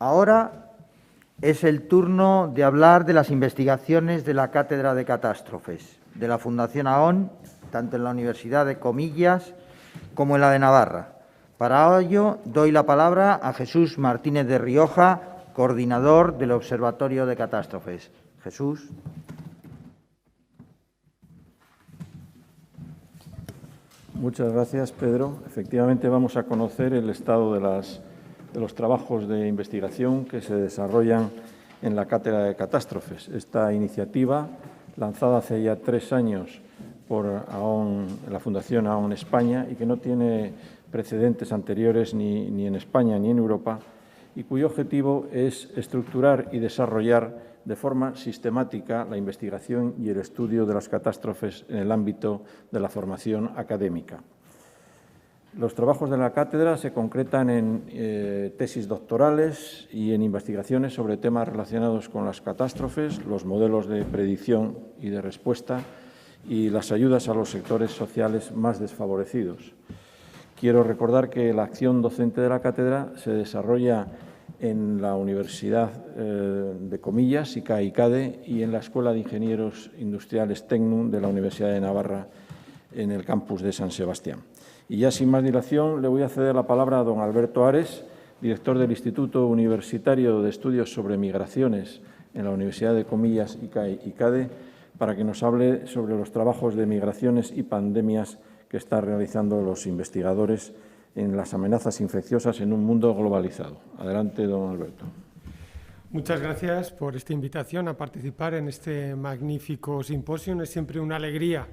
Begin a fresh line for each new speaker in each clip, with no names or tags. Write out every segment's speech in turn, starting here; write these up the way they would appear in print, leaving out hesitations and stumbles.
Ahora es el turno de hablar de las investigaciones de la Cátedra de Catástrofes de la Fundación AON, tanto en la Universidad de Comillas como en la de Navarra. Para ello, doy la palabra a Jesús Martínez de Rioja, coordinador del Observatorio de Catástrofes. Jesús.
Muchas gracias, Pedro. Efectivamente, vamos a conocer el estado de los trabajos de investigación que se desarrollan en la Cátedra de Catástrofes. Esta iniciativa, lanzada hace ya 3 años por AON, la Fundación AON España, y que no tiene precedentes anteriores ni en España ni en Europa, y cuyo objetivo es estructurar y desarrollar de forma sistemática la investigación y el estudio de las catástrofes en el ámbito de la formación académica. Los trabajos de la cátedra se concretan en tesis doctorales y en investigaciones sobre temas relacionados con las catástrofes, los modelos de predicción y de respuesta y las ayudas a los sectores sociales más desfavorecidos. Quiero recordar que la acción docente de la cátedra se desarrolla en la Universidad de Comillas, ICA y CADE, y en la Escuela de Ingenieros Industriales Tecnum de la Universidad de Navarra, en el campus de San Sebastián. Y ya sin más dilación le voy a ceder la palabra a don Alberto Ares, director del Instituto Universitario de Estudios sobre Migraciones en la Universidad de Comillas, ICA y CADE, para que nos hable sobre los trabajos de migraciones y pandemias que están realizando los investigadores en las amenazas infecciosas en un mundo globalizado. Adelante, don Alberto.
Muchas gracias por esta invitación a participar en este magnífico simposio. Es siempre una alegría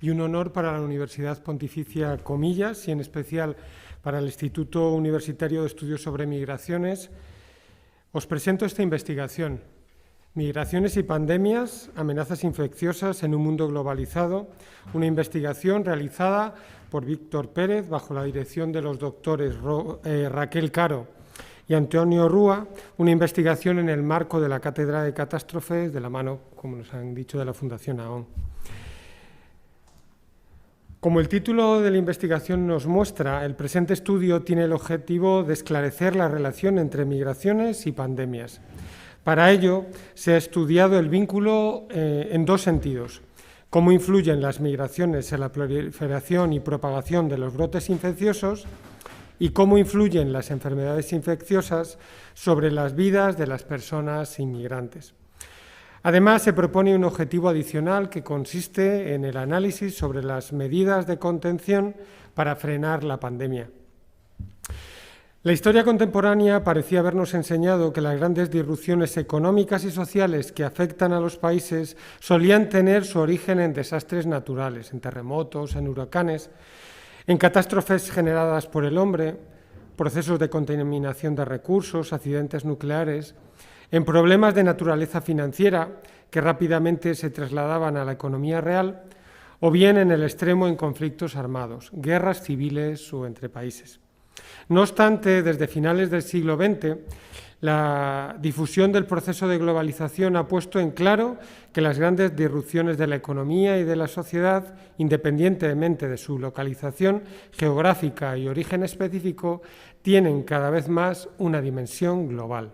y un honor para la Universidad Pontificia Comillas y en especial para el Instituto Universitario de Estudios sobre Migraciones. Os presento esta investigación. Migraciones y pandemias, amenazas infecciosas en un mundo globalizado, una investigación realizada por Víctor Pérez bajo la dirección de los doctores Raquel Caro y Antonio Rúa, una investigación en el marco de la Cátedra de Catástrofes de la mano, como nos han dicho, de la Fundación AON. Como el título de la investigación nos muestra, el presente estudio tiene el objetivo de esclarecer la relación entre migraciones y pandemias. Para ello, se ha estudiado el vínculo en 2 sentidos. Cómo influyen las migraciones en la proliferación y propagación de los brotes infecciosos y cómo influyen las enfermedades infecciosas sobre las vidas de las personas inmigrantes. Además, se propone un objetivo adicional que consiste en el análisis sobre las medidas de contención para frenar la pandemia. La historia contemporánea parecía habernos enseñado que las grandes disrupciones económicas y sociales que afectan a los países solían tener su origen en desastres naturales, en terremotos, en huracanes, en catástrofes generadas por el hombre, procesos de contaminación de recursos, accidentes nucleares, en problemas de naturaleza financiera que rápidamente se trasladaban a la economía real, o bien en el extremo en conflictos armados, guerras civiles o entre países. No obstante, desde finales del siglo XX, la difusión del proceso de globalización ha puesto en claro que las grandes disrupciones de la economía y de la sociedad, independientemente de su localización geográfica y origen específico, tienen cada vez más una dimensión global.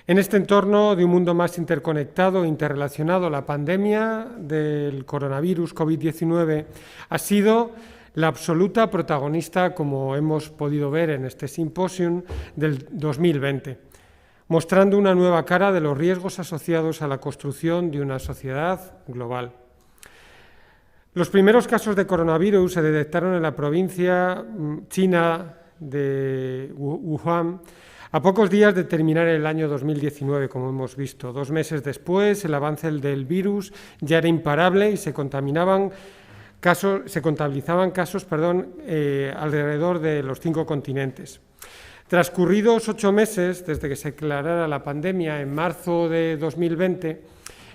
En este entorno de un mundo más interconectado e interrelacionado, la pandemia del coronavirus COVID-19 ha sido la absoluta protagonista, como hemos podido ver en este simposium del 2020, mostrando una nueva cara de los riesgos asociados a la construcción de una sociedad global. Los primeros casos de coronavirus se detectaron en la provincia china de Wuhan a pocos días de terminar el año 2019, como hemos visto. 2 meses después, el avance del virus ya era imparable y se contabilizaban casos alrededor de los 5 continentes. Transcurridos 8 meses desde que se declarara la pandemia en marzo de 2020,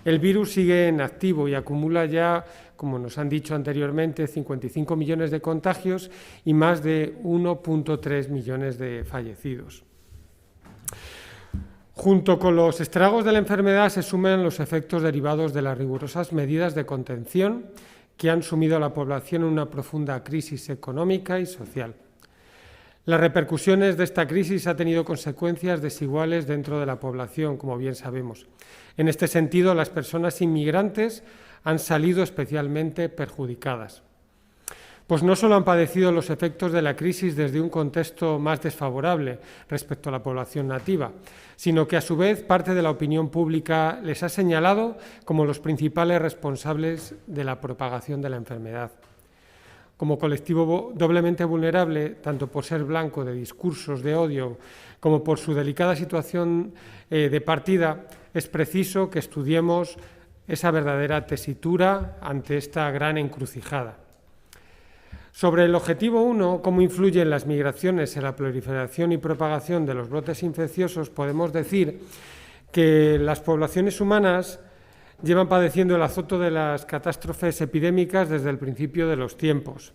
el virus sigue en activo y acumula ya, como nos han dicho anteriormente, 55 millones de contagios y más de 1,3 millones de fallecidos. Junto con los estragos de la enfermedad se suman los efectos derivados de las rigurosas medidas de contención que han sumido a la población en una profunda crisis económica y social. Las repercusiones de esta crisis han tenido consecuencias desiguales dentro de la población, como bien sabemos. En este sentido, las personas inmigrantes han salido especialmente perjudicadas, pues no solo han padecido los efectos de la crisis desde un contexto más desfavorable respecto a la población nativa, sino que a su vez parte de la opinión pública les ha señalado como los principales responsables de la propagación de la enfermedad. Como colectivo doblemente vulnerable, tanto por ser blanco de discursos de odio como por su delicada situación de partida, es preciso que estudiemos esa verdadera tesitura ante esta gran encrucijada. Sobre el objetivo 1, cómo influyen las migraciones en la proliferación y propagación de los brotes infecciosos, podemos decir que las poblaciones humanas llevan padeciendo el azote de las catástrofes epidémicas desde el principio de los tiempos,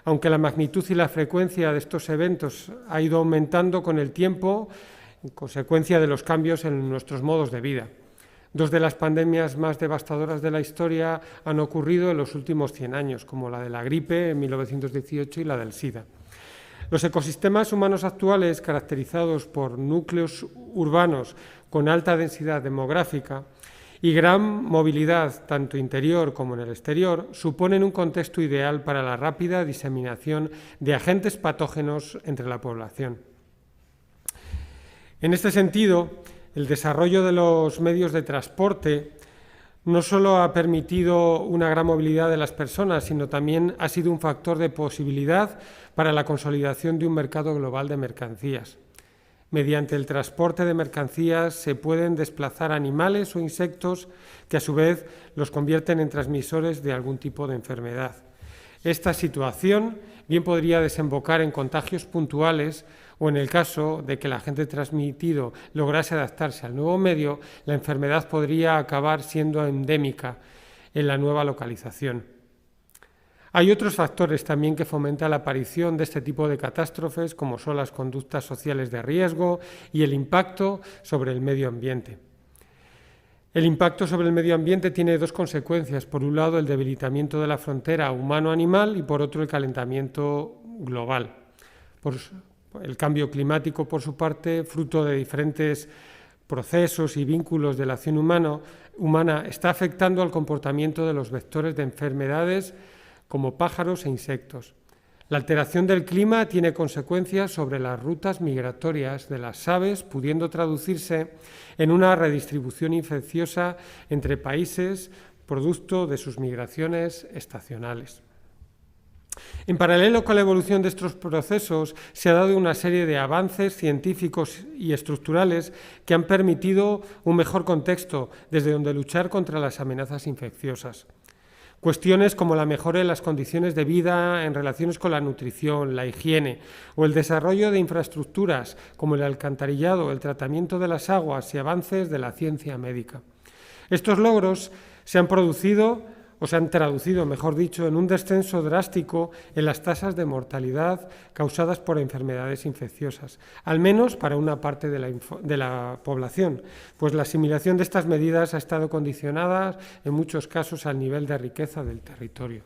aunque la magnitud y la frecuencia de estos eventos ha ido aumentando con el tiempo en consecuencia de los cambios en nuestros modos de vida. Dos de las pandemias más devastadoras de la historia han ocurrido en los últimos 100 años, como la de la gripe en 1918 y la del SIDA. Los ecosistemas humanos actuales, caracterizados por núcleos urbanos con alta densidad demográfica y gran movilidad tanto interior como en el exterior, suponen un contexto ideal para la rápida diseminación de agentes patógenos entre la población. En este sentido, el desarrollo de los medios de transporte no solo ha permitido una gran movilidad de las personas, sino también ha sido un factor de posibilidad para la consolidación de un mercado global de mercancías. Mediante el transporte de mercancías se pueden desplazar animales o insectos que a su vez los convierten en transmisores de algún tipo de enfermedad. Esta situación bien podría desembocar en contagios puntuales o en el caso de que el agente transmitido lograse adaptarse al nuevo medio, la enfermedad podría acabar siendo endémica en la nueva localización. Hay otros factores también que fomentan la aparición de este tipo de catástrofes, como son las conductas sociales de riesgo y el impacto sobre el medio ambiente. El impacto sobre el medio ambiente tiene dos consecuencias. Por un lado, el debilitamiento de la frontera humano-animal y por otro, el calentamiento global. El cambio climático, por su parte, fruto de diferentes procesos y vínculos de la acción humana, está afectando al comportamiento de los vectores de enfermedades como pájaros e insectos. La alteración del clima tiene consecuencias sobre las rutas migratorias de las aves, pudiendo traducirse en una redistribución infecciosa entre países producto de sus migraciones estacionales. En paralelo con la evolución de estos procesos, se ha dado una serie de avances científicos y estructurales que han permitido un mejor contexto desde donde luchar contra las amenazas infecciosas. Cuestiones como la mejora de las condiciones de vida en relaciones con la nutrición, la higiene o el desarrollo de infraestructuras como el alcantarillado, el tratamiento de las aguas y avances de la ciencia médica. Estos logros se han traducido, mejor dicho, en un descenso drástico en las tasas de mortalidad causadas por enfermedades infecciosas, al menos para una parte de la población, pues la asimilación de estas medidas ha estado condicionada en muchos casos al nivel de riqueza del territorio.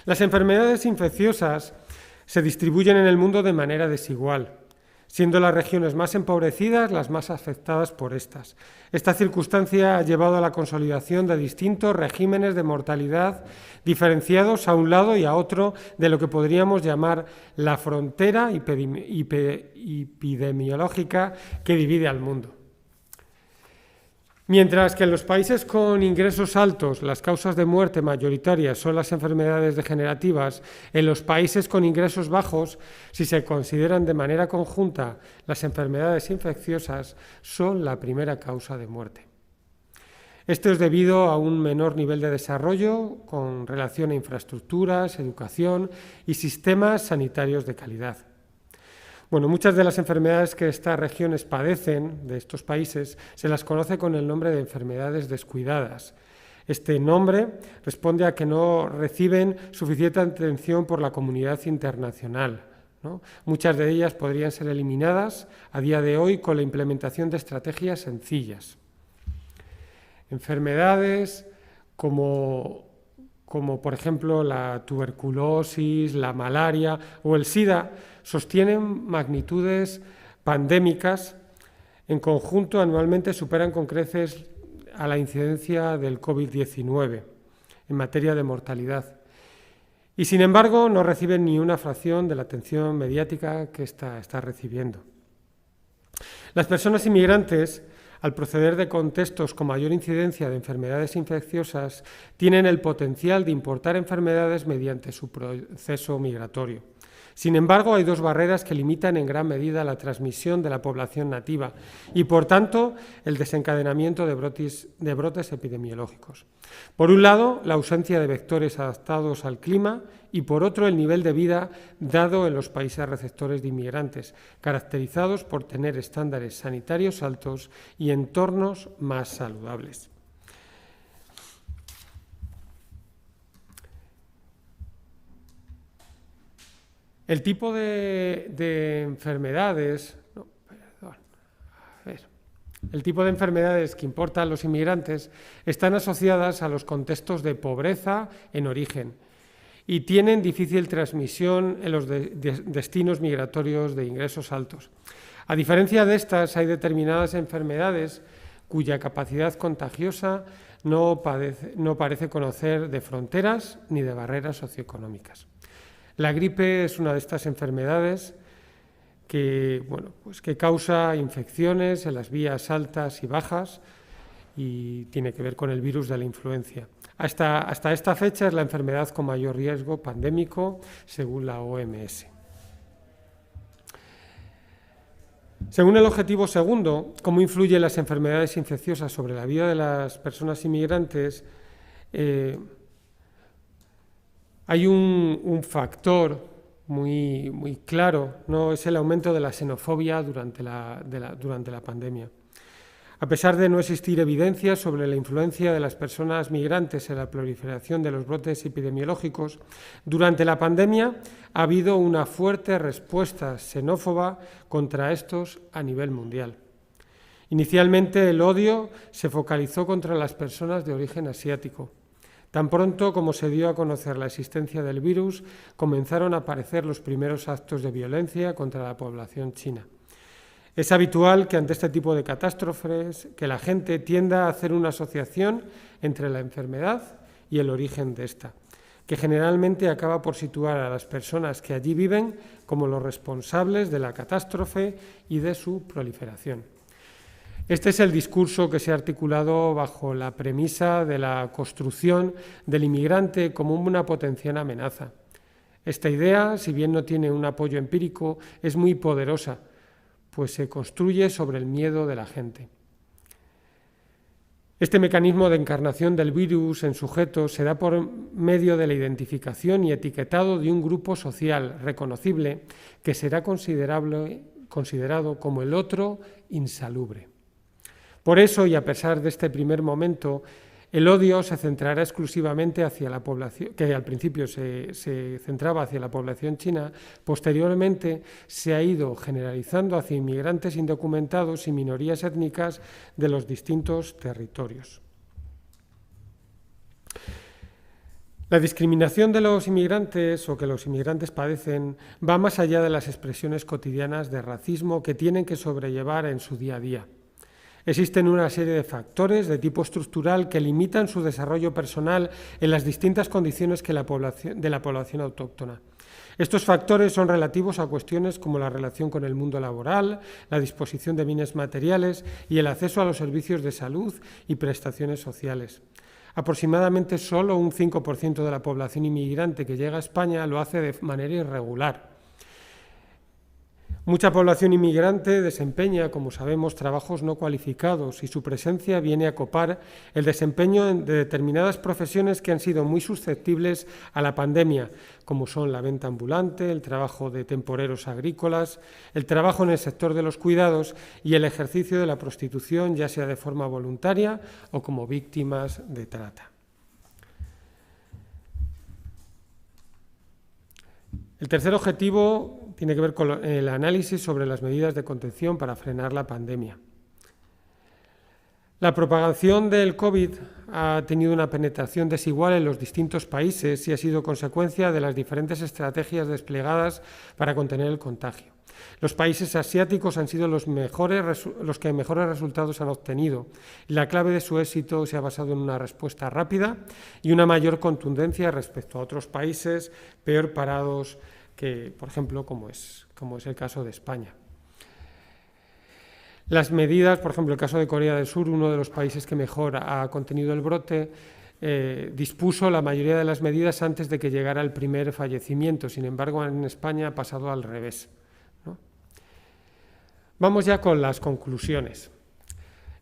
Las enfermedades infecciosas se distribuyen en el mundo de manera desigual, siendo las regiones más empobrecidas las más afectadas por estas. Esta circunstancia ha llevado a la consolidación de distintos regímenes de mortalidad diferenciados a un lado y a otro de lo que podríamos llamar la frontera epidemiológica que divide al mundo. Mientras que en los países con ingresos altos las causas de muerte mayoritarias son las enfermedades degenerativas, en los países con ingresos bajos, si se consideran de manera conjunta, las enfermedades infecciosas son la primera causa de muerte. Esto es debido a un menor nivel de desarrollo con relación a infraestructuras, educación y sistemas sanitarios de calidad. Muchas de las enfermedades que estas regiones padecen, de estos países, se las conoce con el nombre de enfermedades descuidadas. Este nombre responde a que no reciben suficiente atención por la comunidad internacional, ¿no? Muchas de ellas podrían ser eliminadas a día de hoy con la implementación de estrategias sencillas. Enfermedades como como por ejemplo la tuberculosis, la malaria o el SIDA, sostienen magnitudes pandémicas. En conjunto, anualmente superan con creces a la incidencia del COVID-19 en materia de mortalidad. Y, sin embargo, no reciben ni una fracción de la atención mediática que está recibiendo. Las personas inmigrantes, al proceder de contextos con mayor incidencia de enfermedades infecciosas, tienen el potencial de importar enfermedades mediante su proceso migratorio. Sin embargo, hay dos barreras que limitan en gran medida la transmisión de la población nativa y, por tanto, el desencadenamiento de brotes epidemiológicos. Por un lado, la ausencia de vectores adaptados al clima y, por otro, el nivel de vida dado en los países receptores de inmigrantes, caracterizados por tener estándares sanitarios altos y entornos más saludables. El tipo de enfermedades, el tipo de enfermedades que importan los inmigrantes están asociadas a los contextos de pobreza en origen y tienen difícil transmisión en los destinos migratorios de ingresos altos. A diferencia de estas, hay determinadas enfermedades cuya capacidad contagiosa no parece conocer de fronteras ni de barreras socioeconómicas. La gripe es una de estas enfermedades que causa infecciones en las vías altas y bajas y tiene que ver con el virus de la influenza. Hasta esta fecha es la enfermedad con mayor riesgo pandémico, según la OMS. Según el objetivo segundo, cómo influyen las enfermedades infecciosas sobre la vida de las personas inmigrantes, hay un factor muy claro, ¿no? Es el aumento de la xenofobia durante la pandemia. A pesar de no existir evidencia sobre la influencia de las personas migrantes en la proliferación de los brotes epidemiológicos, durante la pandemia ha habido una fuerte respuesta xenófoba contra estos a nivel mundial. Inicialmente, el odio se focalizó contra las personas de origen asiático. Tan pronto como se dio a conocer la existencia del virus, comenzaron a aparecer los primeros actos de violencia contra la población china. Es habitual que ante este tipo de catástrofes que la gente tienda a hacer una asociación entre la enfermedad y el origen de esta, que generalmente acaba por situar a las personas que allí viven como los responsables de la catástrofe y de su proliferación. Este es el discurso que se ha articulado bajo la premisa de la construcción del inmigrante como una potencial amenaza. Esta idea, si bien no tiene un apoyo empírico, es muy poderosa, pues se construye sobre el miedo de la gente. Este mecanismo de encarnación del virus en sujetos se da por medio de la identificación y etiquetado de un grupo social reconocible que será considerado como el otro insalubre. Por eso, y a pesar de este primer momento, el odio se centrará exclusivamente hacia la población, que al principio se centraba hacia la población china, posteriormente se ha ido generalizando hacia inmigrantes indocumentados y minorías étnicas de los distintos territorios. La discriminación de los inmigrantes o que los inmigrantes padecen va más allá de las expresiones cotidianas de racismo que tienen que sobrellevar en su día a día. Existen una serie de factores de tipo estructural que limitan su desarrollo personal en las distintas condiciones de la población autóctona. Estos factores son relativos a cuestiones como la relación con el mundo laboral, la disposición de bienes materiales y el acceso a los servicios de salud y prestaciones sociales. Aproximadamente solo un 5% de la población inmigrante que llega a España lo hace de manera irregular. Mucha población inmigrante desempeña, como sabemos, trabajos no cualificados y su presencia viene a copar el desempeño de determinadas profesiones que han sido muy susceptibles a la pandemia, como son la venta ambulante, el trabajo de temporeros agrícolas, el trabajo en el sector de los cuidados y el ejercicio de la prostitución, ya sea de forma voluntaria o como víctimas de trata. El tercer objetivo tiene que ver con el análisis sobre las medidas de contención para frenar la pandemia. La propagación del COVID ha tenido una penetración desigual en los distintos países y ha sido consecuencia de las diferentes estrategias desplegadas para contener el contagio. Los países asiáticos han sido los que mejores resultados han obtenido. La clave de su éxito se ha basado en una respuesta rápida y una mayor contundencia respecto a otros países peor parados que, por ejemplo, como es el caso de España. Las medidas, por ejemplo, el caso de Corea del Sur, uno de los países que mejor ha contenido el brote, dispuso la mayoría de las medidas antes de que llegara el primer fallecimiento. Sin embargo, en España ha pasado al revés, ¿no? Vamos ya con las conclusiones.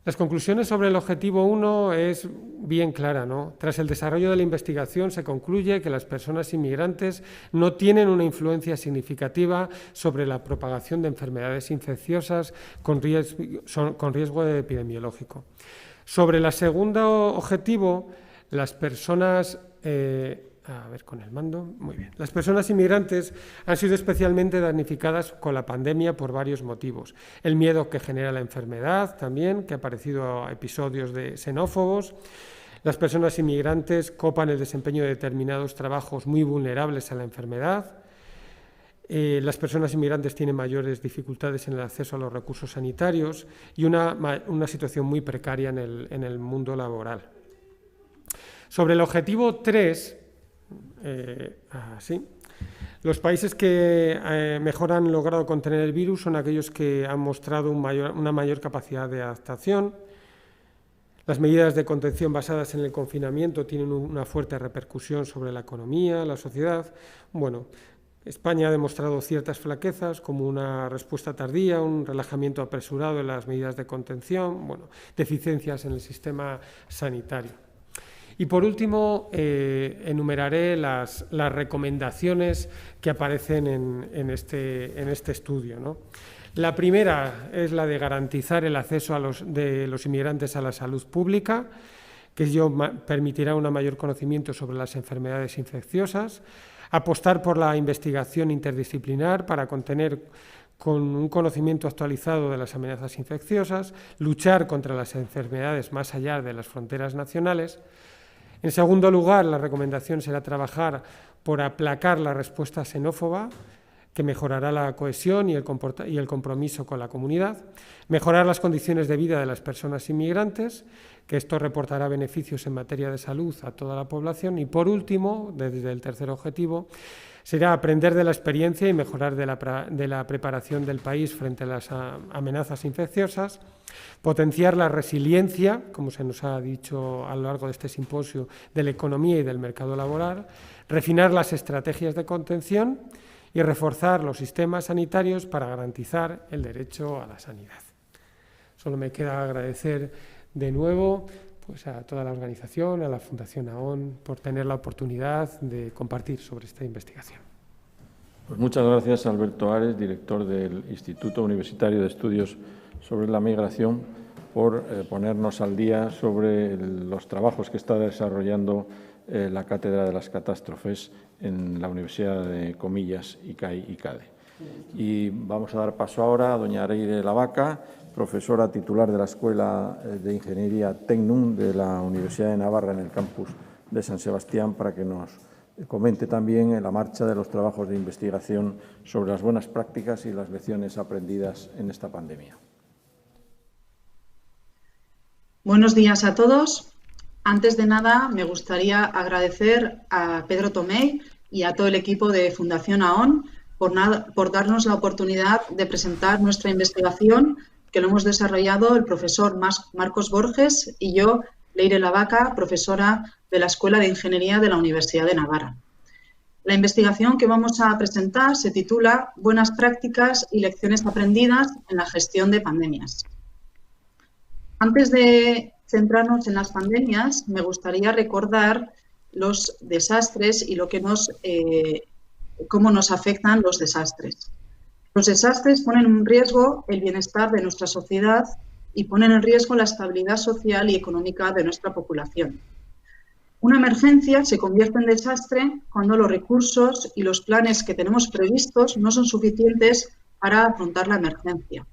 Las conclusiones sobre el objetivo 1 es bien clara, ¿no? Tras el desarrollo de la investigación se concluye que las personas inmigrantes no tienen una influencia significativa sobre la propagación de enfermedades infecciosas con riesgo epidemiológico. Sobre el segundo objetivo, las personas... Las personas inmigrantes han sido especialmente damnificadas con la pandemia por varios motivos. El miedo que genera la enfermedad también, que ha aparecido a episodios de xenófobos. Las personas inmigrantes copan el desempeño de determinados trabajos muy vulnerables a la enfermedad. Las personas inmigrantes tienen mayores dificultades en el acceso a los recursos sanitarios y una situación muy precaria en el mundo laboral. Sobre el objetivo 3, los países que mejor han logrado contener el virus son aquellos que han mostrado una mayor capacidad de adaptación. Las medidas de contención basadas en el confinamiento tienen una fuerte repercusión sobre la economía, la sociedad. Bueno, España ha demostrado ciertas flaquezas, como una respuesta tardía, un relajamiento apresurado en las medidas de contención, deficiencias en el sistema sanitario. Y por último, enumeraré las recomendaciones que aparecen en este estudio, ¿no? La primera es la de garantizar el acceso de los inmigrantes a la salud pública, que ello permitirá un mayor conocimiento sobre las enfermedades infecciosas, apostar por la investigación interdisciplinar para contener con un conocimiento actualizado de las amenazas infecciosas, luchar contra las enfermedades más allá de las fronteras nacionales. En segundo lugar, la recomendación será trabajar por aplacar la respuesta xenófoba, que mejorará la cohesión y el compromiso con la comunidad, mejorar las condiciones de vida de las personas inmigrantes, que esto reportará beneficios en materia de salud a toda la población, y por último, desde el tercer objetivo, será aprender de la experiencia y mejorar de la preparación del país frente a las amenazas infecciosas, potenciar la resiliencia, como se nos ha dicho a lo largo de este simposio, de la economía y del mercado laboral, refinar las estrategias de contención y reforzar los sistemas sanitarios para garantizar el derecho a la sanidad. Solo me queda agradecer de nuevo a toda la organización, a la Fundación AON, por tener la oportunidad de compartir sobre esta investigación.
Pues muchas gracias, Alberto Ares, director del Instituto Universitario de Estudios sobre la Migración, por ponernos al día sobre los trabajos que está desarrollando la Cátedra de las Catástrofes en la Universidad de Comillas, ICAI y CADE. Y vamos a dar paso ahora a doña Areide Lavaca, profesora titular de la Escuela de Ingeniería Tecnum de la Universidad de Navarra en el campus de San Sebastián, para que nos comente también la marcha de los trabajos de investigación sobre las buenas prácticas y las lecciones aprendidas en esta pandemia.
Buenos días a todos. Antes de nada, me gustaría agradecer a Pedro Tomei y a todo el equipo de Fundación AON por darnos la oportunidad de presentar nuestra investigación, que lo hemos desarrollado el profesor Marcos Borges y yo, Leire Lavaca, profesora de la Escuela de Ingeniería de la Universidad de Navarra. La investigación que vamos a presentar se titula Buenas prácticas y lecciones aprendidas en la gestión de pandemias. Antes de centrarnos en las pandemias, me gustaría recordar los desastres y cómo nos afectan los desastres. Los desastres ponen en riesgo el bienestar de nuestra sociedad y ponen en riesgo la estabilidad social y económica de nuestra población. Una emergencia se convierte en desastre cuando los recursos y los planes que tenemos previstos no son suficientes para afrontar la emergencia.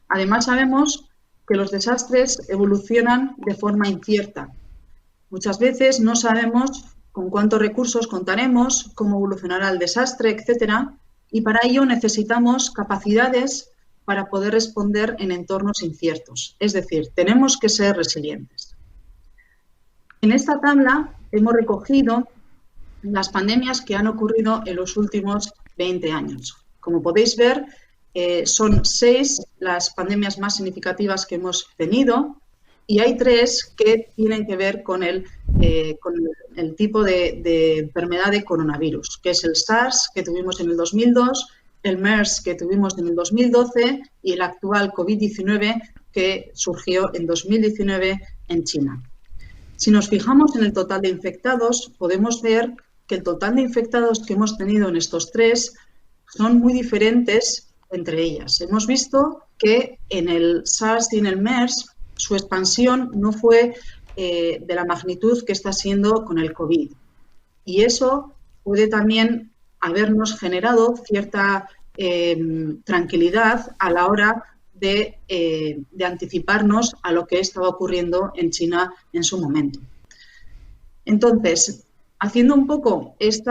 Además, sabemos que los desastres evolucionan de forma incierta. Muchas veces no sabemos con cuántos recursos contaremos, cómo evolucionará el desastre, etcétera, y para ello necesitamos capacidades para poder responder en entornos inciertos. Es decir, tenemos que ser resilientes. En esta tabla hemos recogido las pandemias que han ocurrido en los últimos 20 años. Como podéis ver, son 6 las pandemias más significativas que hemos tenido y hay 3 que tienen que ver con el tipo de enfermedad de coronavirus, que es el SARS, que tuvimos en el 2002, el MERS, que tuvimos en el 2012, y el actual COVID-19, que surgió en 2019 en China. Si nos fijamos en el total de infectados, podemos ver que el total de infectados que hemos tenido en estos 3 son muy diferentes entre ellas. Hemos visto que en el SARS y en el MERS su expansión no fue de la magnitud que está siendo con el COVID. Y eso puede también habernos generado cierta tranquilidad a la hora de anticiparnos a lo que estaba ocurriendo en China en su momento. Entonces, haciendo un poco este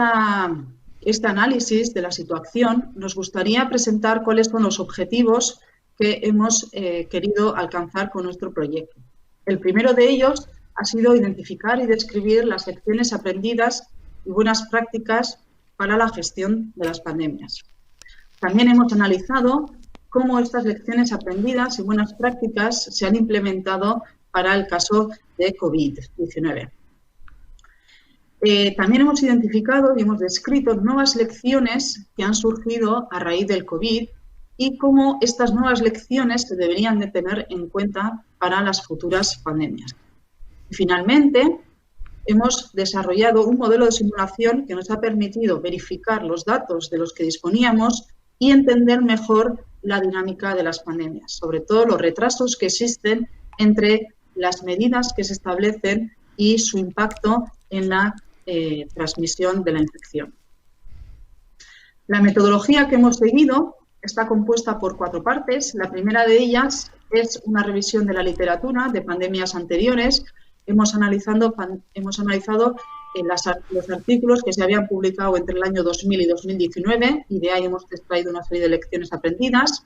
análisis de la situación, nos gustaría presentar cuáles son los objetivos que hemos querido alcanzar con nuestro proyecto. El primero de ellos ha sido identificar y describir las lecciones aprendidas y buenas prácticas para la gestión de las pandemias. También hemos analizado cómo estas lecciones aprendidas y buenas prácticas se han implementado para el caso de COVID-19. También hemos identificado y hemos descrito nuevas lecciones que han surgido a raíz del COVID y cómo estas nuevas lecciones se deberían de tener en cuenta para las futuras pandemias. Y finalmente, hemos desarrollado un modelo de simulación que nos ha permitido verificar los datos de los que disponíamos y entender mejor la dinámica de las pandemias, sobre todo los retrasos que existen entre las medidas que se establecen y su impacto en la transmisión de la infección. La metodología que hemos seguido está compuesta por 4 partes. La primera de ellas es una revisión de la literatura de pandemias anteriores. Hemos analizado los artículos que se habían publicado entre el año 2000 y 2019 y de ahí hemos extraído una serie de lecciones aprendidas.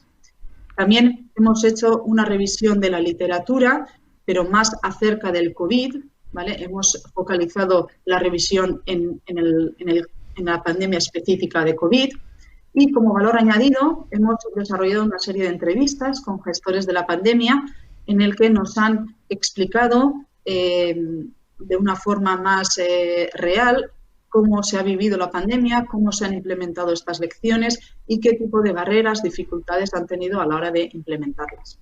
También hemos hecho una revisión de la literatura, pero más acerca del COVID, ¿vale? Hemos focalizado la revisión en la pandemia específica de COVID y como valor añadido hemos desarrollado una serie de entrevistas con gestores de la pandemia en el que nos han explicado de una forma más real cómo se ha vivido la pandemia, cómo se han implementado estas lecciones y qué tipo de barreras, dificultades han tenido a la hora de implementarlas.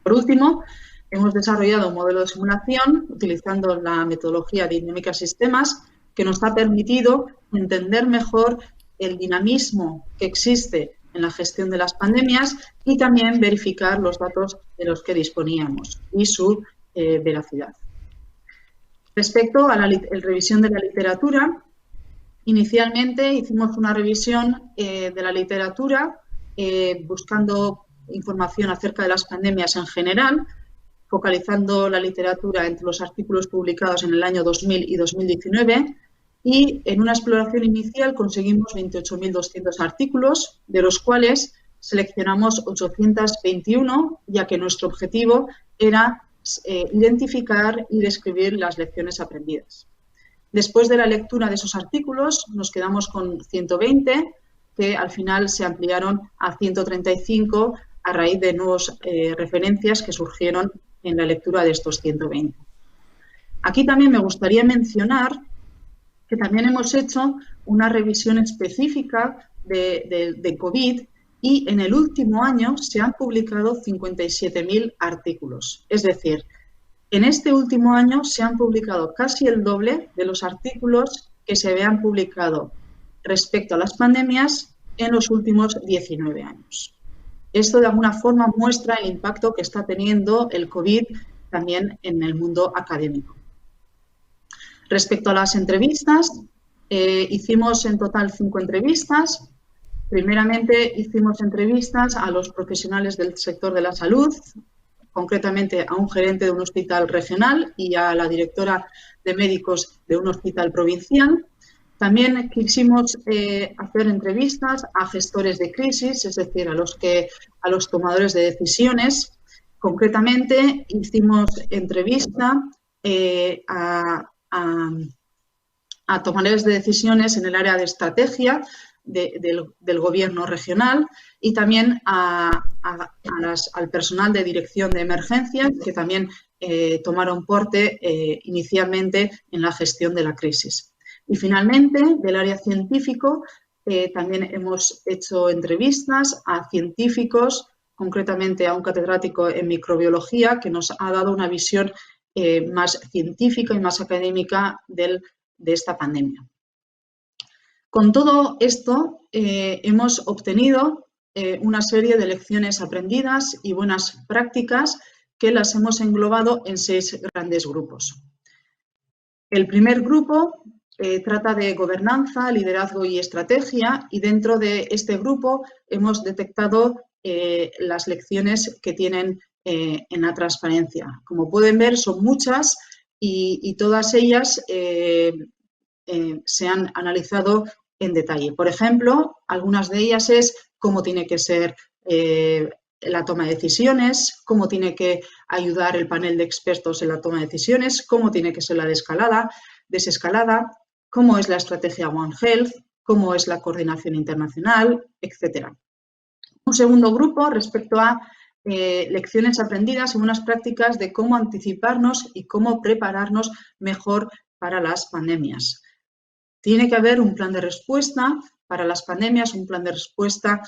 Por último, hemos desarrollado un modelo de simulación utilizando la metodología de dinámica de sistemas que nos ha permitido entender mejor el dinamismo que existe en la gestión de las pandemias y también verificar los datos de los que disponíamos y su veracidad. Respecto a la revisión de la literatura, inicialmente hicimos una revisión de la literatura buscando información acerca de las pandemias en general, focalizando la literatura entre los artículos publicados en el año 2000 y 2019 y en una exploración inicial conseguimos 28.200 artículos, de los cuales seleccionamos 821, ya que nuestro objetivo era identificar y describir las lecciones aprendidas. Después de la lectura de esos artículos nos quedamos con 120, que al final se ampliaron a 135 a raíz de nuevas referencias que surgieron en la lectura de estos 120. Aquí también me gustaría mencionar que también hemos hecho una revisión específica de COVID y en el último año se han publicado 57.000 artículos. Es decir, en este último año se han publicado casi el doble de los artículos que se habían publicado respecto a las pandemias en los últimos 19 años. Esto de alguna forma muestra el impacto que está teniendo el COVID también en el mundo académico. Respecto a las entrevistas, hicimos en total 5 entrevistas. Primeramente hicimos entrevistas a los profesionales del sector de la salud, concretamente a un gerente de un hospital regional y a la directora de médicos de un hospital provincial. También quisimos hacer entrevistas a gestores de crisis, es decir, a los tomadores de decisiones. Concretamente, hicimos entrevista a tomadores de decisiones en el área de estrategia del gobierno regional y también al personal de dirección de emergencias, que también tomaron parte inicialmente en la gestión de la crisis. Y finalmente, del área científico, también hemos hecho entrevistas a científicos, concretamente a un catedrático en microbiología, que nos ha dado una visión más científica y más académica de esta pandemia. Con todo esto, hemos obtenido una serie de lecciones aprendidas y buenas prácticas que las hemos englobado en 6 grandes grupos. El primer grupo trata de gobernanza, liderazgo y estrategia, y dentro de este grupo hemos detectado las lecciones que tienen en la transparencia. Como pueden ver, son muchas y todas ellas se han analizado en detalle. Por ejemplo, algunas de ellas es cómo tiene que ser la toma de decisiones, cómo tiene que ayudar el panel de expertos en la toma de decisiones, cómo tiene que ser la desescalada, cómo es la estrategia One Health, cómo es la coordinación internacional, etc. Un segundo grupo respecto a lecciones aprendidas y buenas prácticas de cómo anticiparnos y cómo prepararnos mejor para las pandemias. Tiene que haber un plan de respuesta para las pandemias, un plan de respuesta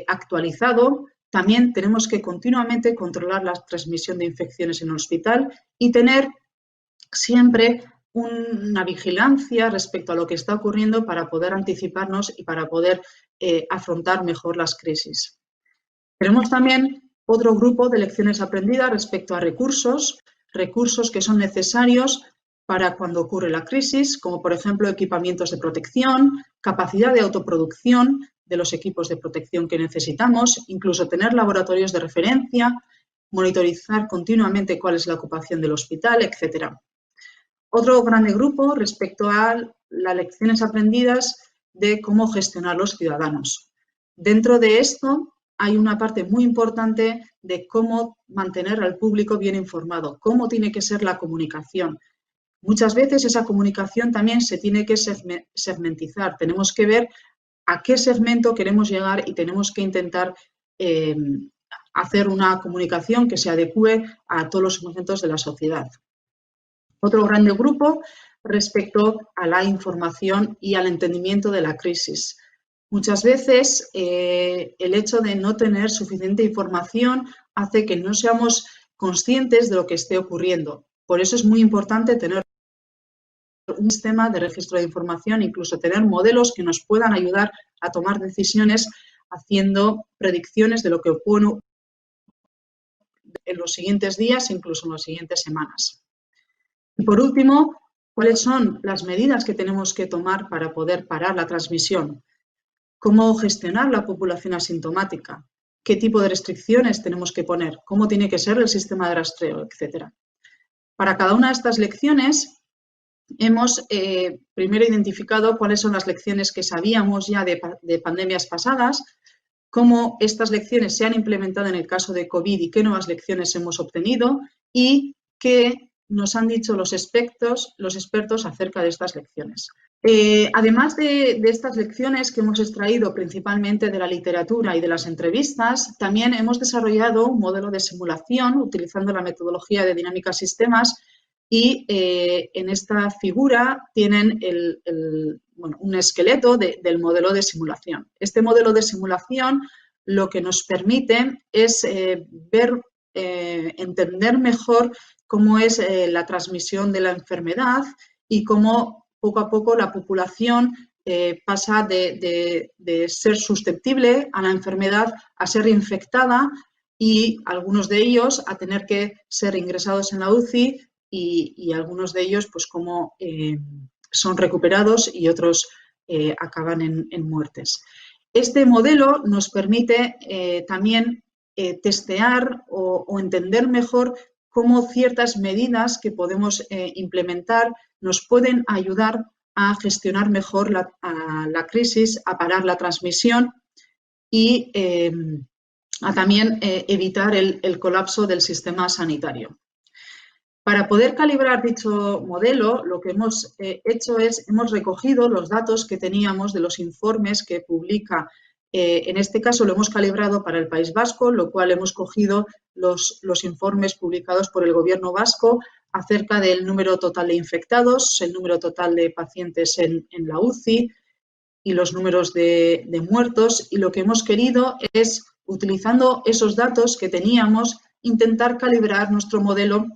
actualizado. También tenemos que continuamente controlar la transmisión de infecciones en el hospital y tener siempre una vigilancia respecto a lo que está ocurriendo para poder anticiparnos y para poder afrontar mejor las crisis. Tenemos también otro grupo de lecciones aprendidas respecto a recursos que son necesarios para cuando ocurre la crisis, como por ejemplo equipamientos de protección, capacidad de autoproducción de los equipos de protección que necesitamos, incluso tener laboratorios de referencia, monitorizar continuamente cuál es la ocupación del hospital, etc. Otro grande grupo respecto a las lecciones aprendidas de cómo gestionar los ciudadanos. Dentro de esto hay una parte muy importante de cómo mantener al público bien informado, cómo tiene que ser la comunicación. Muchas veces esa comunicación también se tiene que segmentizar. Tenemos que ver a qué segmento queremos llegar y tenemos que intentar hacer una comunicación que se adecue a todos los segmentos de la sociedad. Otro grande grupo respecto a la información y al entendimiento de la crisis. Muchas veces el hecho de no tener suficiente información hace que no seamos conscientes de lo que esté ocurriendo. Por eso es muy importante tener un sistema de registro de información, incluso tener modelos que nos puedan ayudar a tomar decisiones haciendo predicciones de lo que ocurre en los siguientes días, incluso en las siguientes semanas. Y por último, ¿cuáles son las medidas que tenemos que tomar para poder parar la transmisión? ¿Cómo gestionar la población asintomática? ¿Qué tipo de restricciones tenemos que poner? ¿Cómo tiene que ser el sistema de rastreo, etcétera? Para cada una de estas lecciones hemos primero identificado cuáles son las lecciones que sabíamos ya de pandemias pasadas, cómo estas lecciones se han implementado en el caso de COVID y qué nuevas lecciones hemos obtenido y qué nos han dicho los expertos acerca de estas lecciones. Además de estas lecciones que hemos extraído principalmente de la literatura y de las entrevistas, también hemos desarrollado un modelo de simulación utilizando la metodología de dinámica sistemas y en esta figura tienen un esqueleto del modelo de simulación. Este modelo de simulación lo que nos permite es entender mejor cómo es la transmisión de la enfermedad y cómo poco a poco la población pasa de ser susceptible a la enfermedad a ser infectada y algunos de ellos a tener que ser ingresados en la UCI y algunos de ellos pues como son recuperados y otros acaban en muertes. Este modelo nos permite también testear o entender mejor cómo ciertas medidas que podemos implementar nos pueden ayudar a gestionar mejor la crisis, a parar la transmisión y a también evitar el colapso del sistema sanitario. Para poder calibrar dicho modelo, lo que hemos hecho es, hemos recogido los datos que teníamos de los informes que publica, en este caso lo hemos calibrado para el País Vasco, lo cual hemos cogido los informes publicados por el Gobierno vasco acerca del número total de infectados, el número total de pacientes en la UCI y los números de muertos. Y lo que hemos querido es, utilizando esos datos que teníamos, intentar calibrar nuestro modelo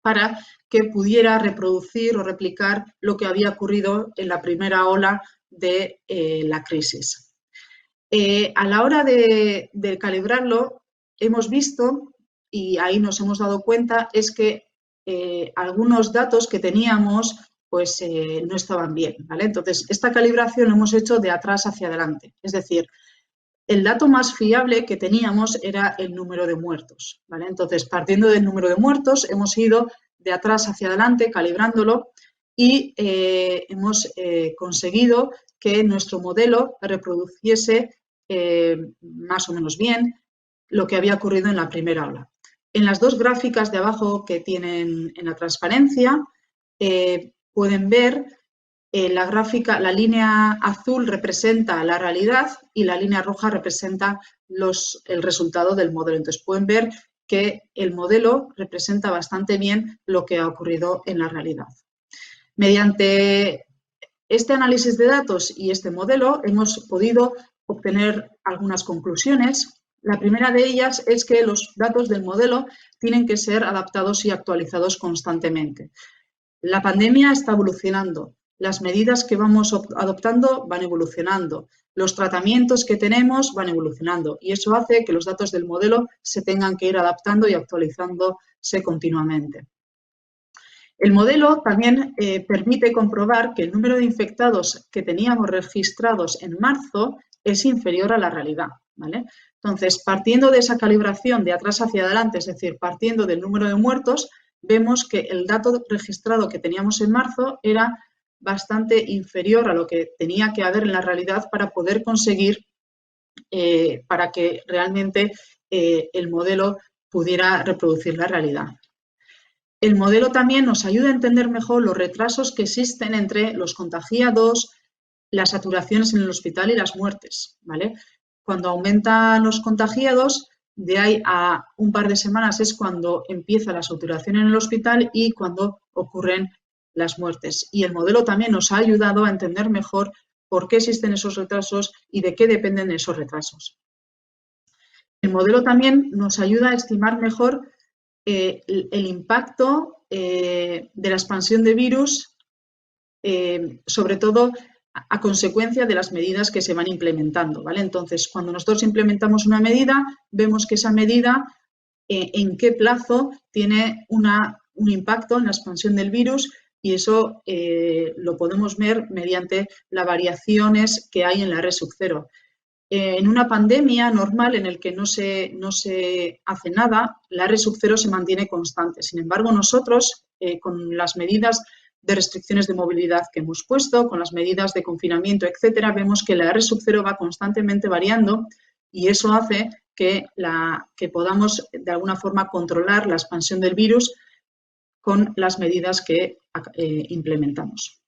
para que pudiera reproducir o replicar lo que había ocurrido en la primera ola de la crisis. A la hora de calibrarlo, hemos visto, y ahí nos hemos dado cuenta, es que algunos datos que teníamos pues no estaban bien, ¿vale? Entonces, esta calibración lo hemos hecho de atrás hacia adelante, es decir, el dato más fiable que teníamos era el número de muertos, ¿vale? Entonces, partiendo del número de muertos, hemos ido de atrás hacia adelante calibrándolo y hemos conseguido que nuestro modelo reproduciese más o menos bien lo que había ocurrido en la primera ola. En las dos gráficas de abajo que tienen en la transparencia, pueden ver la gráfica, la línea azul representa la realidad y la línea roja representa el resultado del modelo. Entonces pueden ver que el modelo representa bastante bien lo que ha ocurrido en la realidad. Mediante este análisis de datos y este modelo hemos podido obtener algunas conclusiones. La primera de ellas es que los datos del modelo tienen que ser adaptados y actualizados constantemente. La pandemia está evolucionando. Las medidas que vamos adoptando van evolucionando, los tratamientos que tenemos van evolucionando y eso hace que los datos del modelo se tengan que ir adaptando y actualizándose continuamente. El modelo también permite comprobar que el número de infectados que teníamos registrados en marzo es inferior a la realidad, ¿vale? Entonces, partiendo de esa calibración de atrás hacia adelante, es decir, partiendo del número de muertos, vemos que el dato registrado que teníamos en marzo era bastante inferior a lo que tenía que haber en la realidad para poder conseguir, para que realmente el modelo pudiera reproducir la realidad. El modelo también nos ayuda a entender mejor los retrasos que existen entre los contagiados, las saturaciones en el hospital y las muertes, ¿vale? Cuando aumentan los contagiados, de ahí a un par de semanas es cuando empieza la saturación en el hospital y cuando ocurren las muertes. Y el modelo también nos ha ayudado a entender mejor por qué existen esos retrasos y de qué dependen esos retrasos. El modelo también nos ayuda a estimar mejor el impacto de la expansión de virus, sobre todo a consecuencia de las medidas que se van implementando, ¿vale? Entonces, cuando nosotros implementamos una medida, vemos que esa medida en qué plazo tiene un impacto en la expansión del virus y eso lo podemos ver mediante las variaciones que hay en la R0. En una pandemia normal en el que no se hace nada, la R0 se mantiene constante. Sin embargo, nosotros, con las medidas de restricciones de movilidad que hemos puesto, con las medidas de confinamiento, etcétera, vemos que la R0 va constantemente variando y eso hace que podamos de alguna forma controlar la expansión del virus con las medidas que implementamos.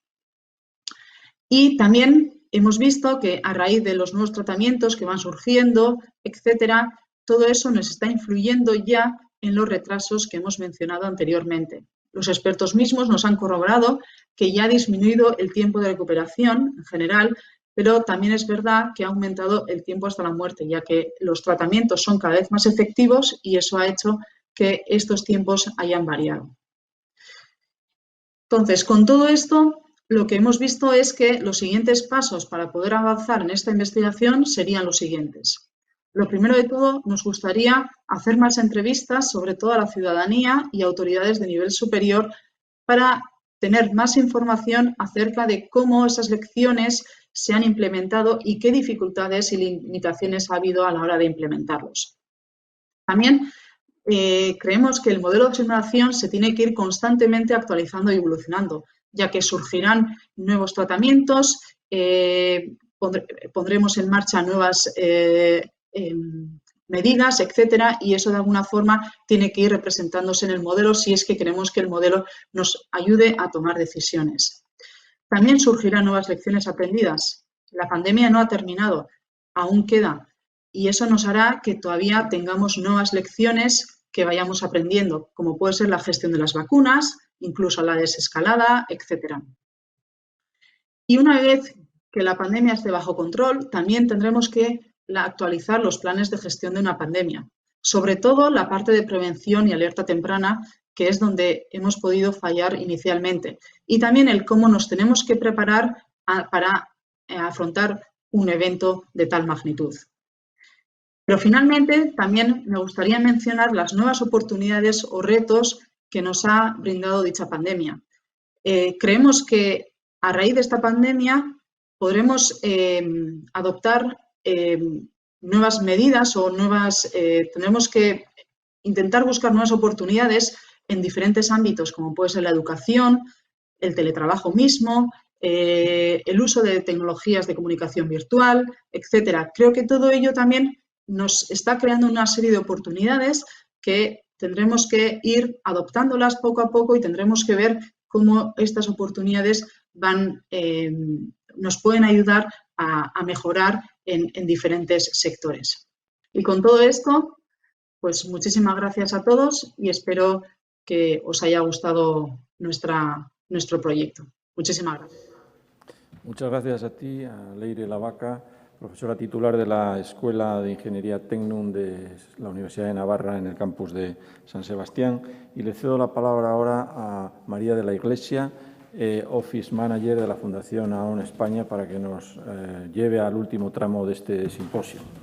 Y también hemos visto que a raíz de los nuevos tratamientos que van surgiendo, etcétera, todo eso nos está influyendo ya en los retrasos que hemos mencionado anteriormente. Los expertos mismos nos han corroborado que ya ha disminuido el tiempo de recuperación en general, pero también es verdad que ha aumentado el tiempo hasta la muerte, ya que los tratamientos son cada vez más efectivos y eso ha hecho que estos tiempos hayan variado. Entonces, con todo esto, lo que hemos visto es que los siguientes pasos para poder avanzar en esta investigación serían los siguientes. Lo primero de todo, nos gustaría hacer más entrevistas, sobre todo a la ciudadanía y autoridades de nivel superior, para tener más información acerca de cómo esas lecciones se han implementado y qué dificultades y limitaciones ha habido a la hora de implementarlos. También creemos que el modelo de simulación se tiene que ir constantemente actualizando y evolucionando, ya que surgirán nuevos tratamientos, pondremos en marcha nuevas medidas, etcétera, y eso de alguna forma tiene que ir representándose en el modelo si es que queremos que el modelo nos ayude a tomar decisiones. También surgirán nuevas lecciones aprendidas. La pandemia no ha terminado, aún queda, y eso nos hará que todavía tengamos nuevas lecciones que vayamos aprendiendo, como puede ser la gestión de las vacunas, incluso la desescalada, etcétera. Y una vez que la pandemia esté bajo control, también tendremos que actualizar los planes de gestión de una pandemia, sobre todo la parte de prevención y alerta temprana, que es donde hemos podido fallar inicialmente, y también el cómo nos tenemos que preparar para afrontar un evento de tal magnitud. Pero finalmente también me gustaría mencionar las nuevas oportunidades o retos que nos ha brindado dicha pandemia. Creemos que a raíz de esta pandemia podremos adoptar nuevas medidas o tendremos que intentar buscar nuevas oportunidades en diferentes ámbitos, como puede ser la educación, el teletrabajo mismo, el uso de tecnologías de comunicación virtual, etcétera. Creo que todo ello también nos está creando una serie de oportunidades que tendremos que ir adoptándolas poco a poco y tendremos que ver cómo estas oportunidades nos pueden ayudar a mejorar en diferentes sectores. Y con todo esto, pues muchísimas gracias a todos y espero que os haya gustado nuestro proyecto. Muchísimas gracias.
Muchas gracias a ti, a Leire Lavaca, profesora titular de la Escuela de Ingeniería Tecnum de la Universidad de Navarra en el campus de San Sebastián. Y le cedo la palabra ahora a María de la Iglesia, Office Manager de la Fundación AON España, para que nos lleve al último tramo de este simposio.